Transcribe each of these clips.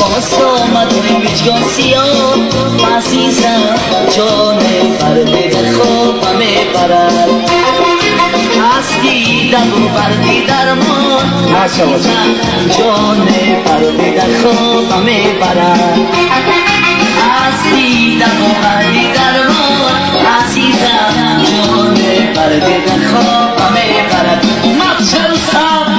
باز آمد هیچگاه سیاه عزیزم جان پرده در خوابم برد از دیدن و بردی درمان عزیزم جان پرده در خوابم برد از دیدن و بردی درمان عزیزم جان پرده در خوابم برد مقصد سام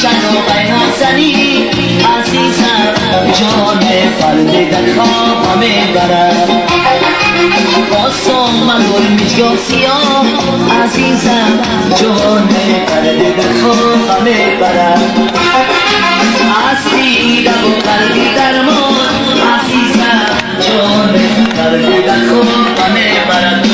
شنو بینا زنی عزیزم جان پرده در خوابم برد باز آمد هیچگاه سیاه عزیزم جان پرده در خوابم برد از دیدن و قلبی درمان عزیزم جان پرده در خوابم برد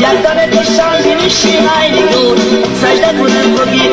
یادم داشتم بینشی های نگور سجده کنم خودی